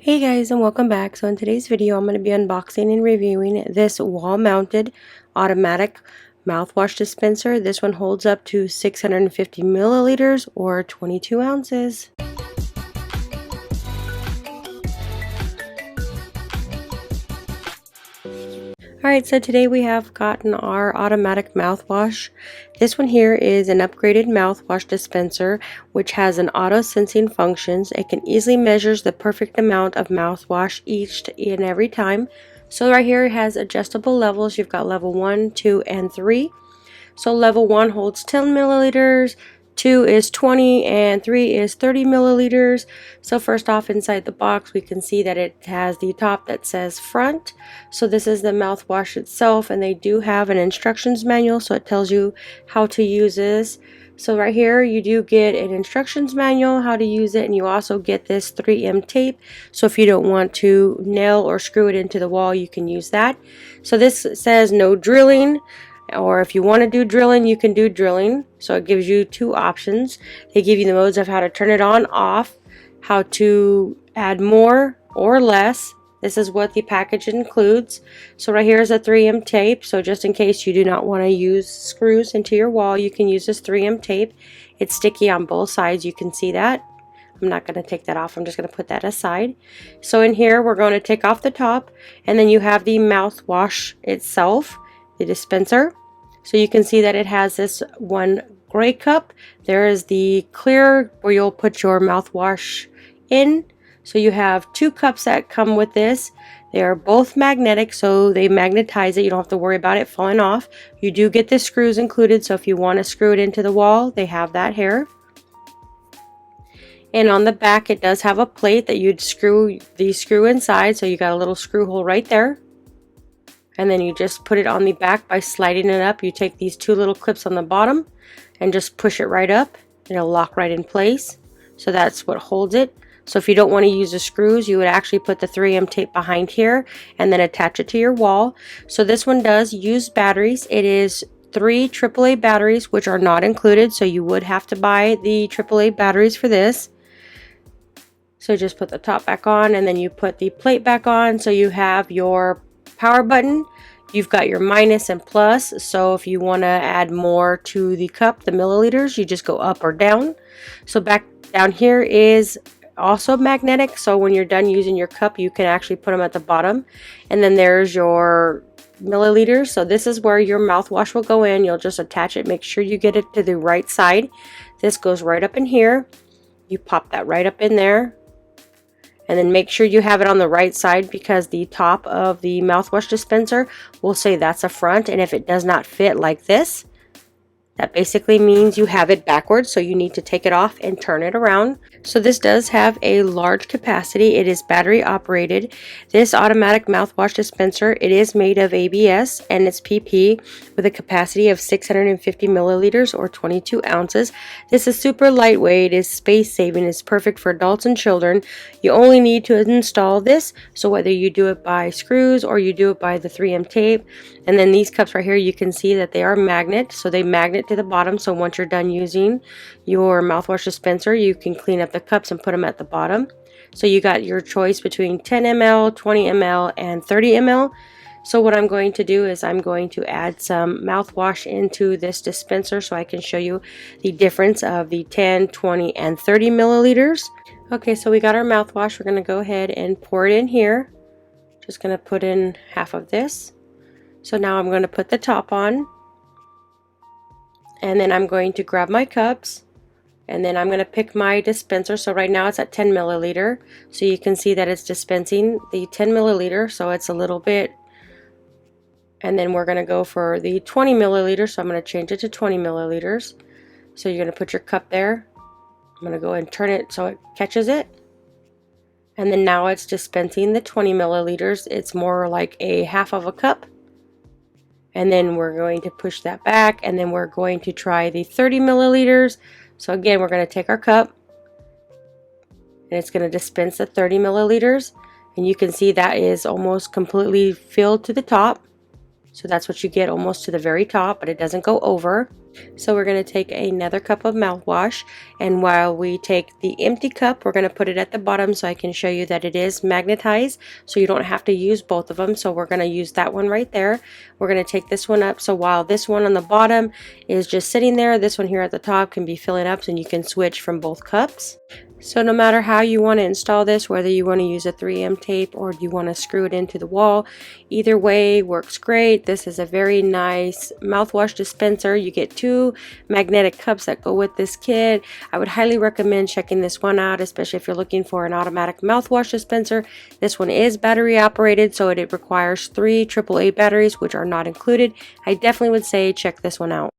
Hey guys, and welcome back. So in today's video I'm going to be unboxing and reviewing this wall mounted automatic mouthwash dispenser. This one holds up to 650 milliliters or 22 ounces. Alright, so today we have gotten our automatic mouthwash. This one here is an upgraded mouthwash dispenser which has an auto sensing functions. It can easily measures the perfect amount of mouthwash each and every time. So right here it has adjustable levels. You've got level 1, 2, and 3. So level 1 holds 10 milliliters. 2 is 20 and 3 is 30 milliliters. So first off, inside the box we can see that it has the top that says front. So this is the mouthwash itself, and they do have an instructions manual, so it tells you how to use this. So right here you do get an instructions manual how to use it, and you also get this 3M tape, so if you don't want to nail or screw it into the wall you can use that. So this says no drilling, or if you want to do drilling you can do drilling. So it gives you two options. They give you the modes of how to turn it on, off, how to add more or less. This is what the package includes. So right here is a 3M tape, so just in case you do not want to use screws into your wall you can use this 3M tape. It's sticky on both sides, you can see that. I'm not going to take that off, I'm just going to put that aside. So in here we're going to take off the top, and then you have the mouthwash itself, the dispenser. So you can see that it has this one gray cup. There is the clear where you'll put your mouthwash in. So you have two cups that come with this. They are both magnetic, so they magnetize it. You don't have to worry about it falling off. You do get the screws included, so if you want to screw it into the wall, they have that here. And on the back it does have a plate that you'd screw the screw inside, so you got a little screw hole right there. And then you just put it on the back by sliding it up. You take these two little clips on the bottom and just push it right up, and it'll lock right in place. So that's what holds it. So if you don't want to use the screws, you would actually put the 3M tape behind here and then attach it to your wall. So this one does use batteries. It is 3 AAA batteries, which are not included, so you would have to buy the AAA batteries for this. So just put the top back on, and then you put the plate back on. So you have your power button, you've got your minus and plus, so if you want to add more to the cup, the milliliters, you just go up or down. So back down here is also magnetic, so when you're done using your cup you can actually put them at the bottom. And then there's your milliliters, so this is where your mouthwash will go in. You'll just attach it, make sure you get it to the right side. This goes right up in here, you pop that right up in there. And then make sure you have it on the right side, because the top of the mouthwash dispenser will say that's a front, and if it does not fit like this, that basically means you have it backwards, so you need to take it off and turn it around. So this does have a large capacity. It is battery operated. This automatic mouthwash dispenser, it is made of ABS and it's PP with a capacity of 650 milliliters or 22 ounces. This is super lightweight, is space saving, is perfect for adults and children. You only need to install this, so whether you do it by screws or you do it by the 3M tape. And then these cups right here, you can see that they are magnet, so they magnet to the bottom, so once you're done using your mouthwash dispenser you can clean up the cups and put them at the bottom. So you got your choice between 10 ml, 20 ml, and 30 ml. So what I'm going to do is I'm going to add some mouthwash into this dispenser so I can show you the difference of the 10, 20, and 30 milliliters. Okay, so we got our mouthwash. We're going to go ahead and pour it in here. Just going to put in half of this. So now I'm going to put the top on, and then I'm going to grab my cups, and then I'm going to pick my dispenser. So right now it's at 10 milliliter, so you can see that it's dispensing the 10 milliliter, so it's a little bit. And then we're going to go for the 20 milliliter, so I'm going to change it to 20 milliliters. So you're going to put your cup there. I'm going to go and turn it so it catches it. And then now it's dispensing the 20 milliliters. It's more like a half of a cup. And then we're going to push that back, and then we're going to try the 30 milliliters. So again, we're going to take our cup, and it's going to dispense the 30 milliliters. And you can see that is almost completely filled to the top. So that's what you get, almost to the very top, but it doesn't go over. So we're going to take another cup of mouthwash, and while we take the empty cup, we're going to put it at the bottom so I can show you that it is magnetized, so you don't have to use both of them. So we're going to use that one right there. We're going to take this one up, so while this one on the bottom is just sitting there, this one here at the top can be filling up, and you can switch from both cups. So no matter how you want to install this, whether you want to use a 3M tape or you want to screw it into the wall, either way works great. This is a very nice mouthwash dispenser. You get 2 magnetic cups that go with this kit. I would highly recommend checking this one out, especially if you're looking for an automatic mouthwash dispenser. This one is battery operated, so it requires 3 AAA batteries, which are not included. I definitely would say check this one out.